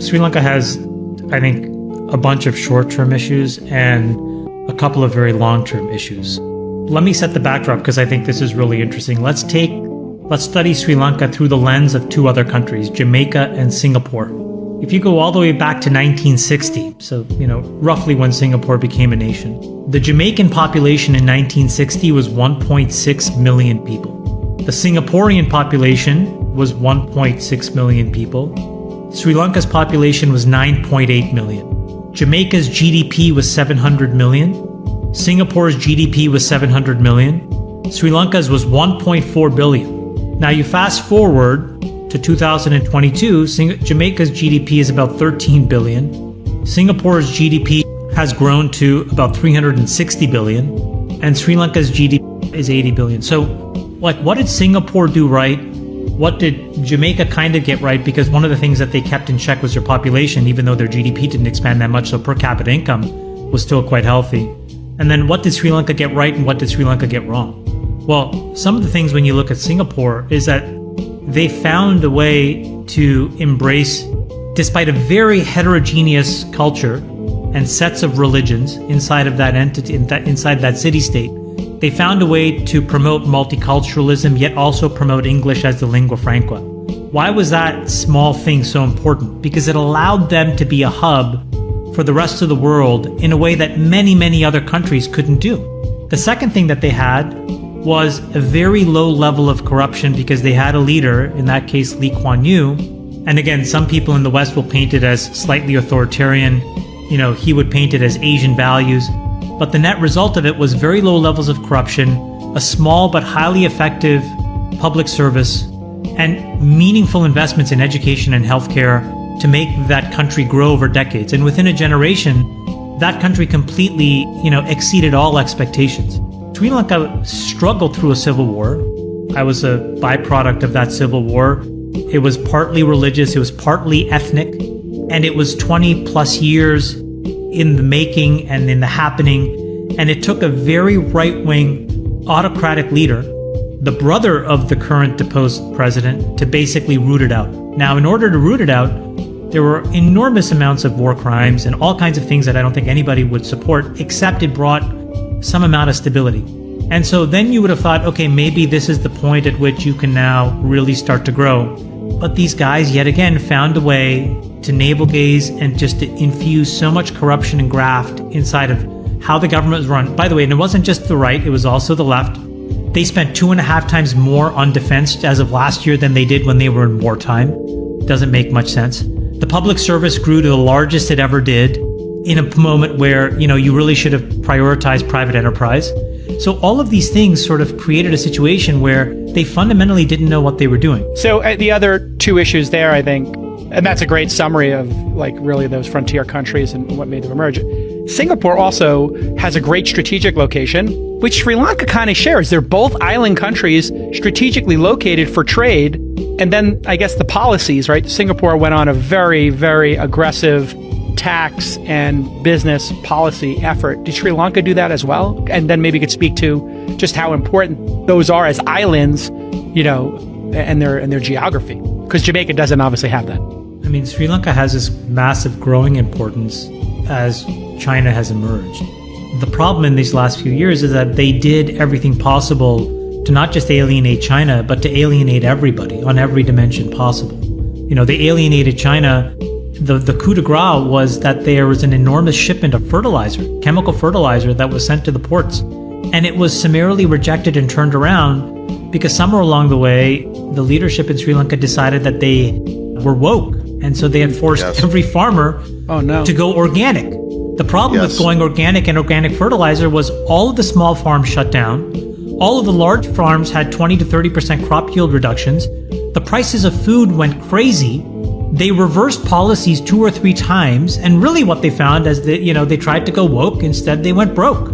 Sri Lanka has, I think, a bunch of short-term issues and a couple of very long-term issues. Let me set the backdrop because I think this is really interesting. Let's study Sri Lanka through the lens of two other countries, Jamaica and Singapore. If you go all the way back to 1960, so, roughly when Singapore became a nation, the Jamaican population in 1960 was 1.6 million people. The Singaporean population was 1.6 million people. Sri Lanka's population was 9.8 million. Jamaica's GDP was 700 million. Singapore's GDP was 700 million. Sri Lanka's was 1.4 billion. Now you fast forward to 2022, Jamaica's GDP is about 13 billion. Singapore's GDP has grown to about 360 billion. And Sri Lanka's GDP is 80 billion. So, what did Singapore do right? What did Jamaica kind of get right? Because one of the things that they kept in check was their population, even though their GDP didn't expand that much, so per capita income was still quite healthy. And then what did Sri Lanka get right and what did Sri Lanka get wrong? Well, some of the things when you look at Singapore is that they found a way to embrace, despite a very heterogeneous culture and sets of religions inside of that entity, inside that city-state, they found a way to promote multiculturalism, yet also promote English as the lingua franca. Why was that small thing so important? Because it allowed them to be a hub for the rest of the world in a way that many, many other countries couldn't do. The second thing that they had was a very low level of corruption because they had a leader, in that case Lee Kuan Yew. And again, some people in the West will paint it as slightly authoritarian. He would paint it as Asian values. But the net result of it was very low levels of corruption, a small but highly effective public service, and meaningful investments in education and healthcare to make that country grow over decades. And within a generation, that country completely, exceeded all expectations. Sri Lanka struggled through a civil war. I was a byproduct of that civil war. It was partly religious, it was partly ethnic, and it was 20 plus years in the making and in the happening. And it took a very right-wing autocratic leader, the brother of the current deposed president, to basically root it out. Now, in order to root it out, there were enormous amounts of war crimes and all kinds of things that I don't think anybody would support, except it brought some amount of stability. And so then you would have thought, okay, maybe this is the point at which you can now really start to grow. But these guys, yet again, found a way to navel gaze and just to infuse so much corruption and graft inside of how the government was run. By the way, and it wasn't just the right, it was also the left. They spent 2.5 times more on defense as of last year than they did when they were in wartime. Doesn't make much sense. The public service grew to the largest it ever did in a moment where, you really should have prioritized private enterprise. So all of these things sort of created a situation where they fundamentally didn't know what they were doing. So the other two issues there, I think, and that's a great summary of really those frontier countries and what made them emerge. Singapore also has a great strategic location, which Sri Lanka kind of shares. They're both island countries strategically located for trade. And then I guess the policies, right? Singapore went on a very, very aggressive tax and business policy effort. Did Sri Lanka do that as well? And then maybe you could speak to just how important those are as islands, and their geography. Because Jamaica doesn't obviously have that. I mean, Sri Lanka has this massive growing importance as China has emerged. The problem in these last few years is that they did everything possible to not just alienate China, but to alienate everybody on every dimension possible. They alienated China. The coup de grace was that there was an enormous shipment of fertilizer, chemical fertilizer, that was sent to the ports. And it was summarily rejected and turned around because somewhere along the way, the leadership in Sri Lanka decided that they were woke. And so they had forced every farmer to go organic. The problem with going organic and organic fertilizer was all of the small farms shut down. All of the large farms had 20 to 30% crop yield reductions. The prices of food went crazy. They reversed policies 2 or 3 times, and really what they found is that, they tried to go woke, instead they went broke.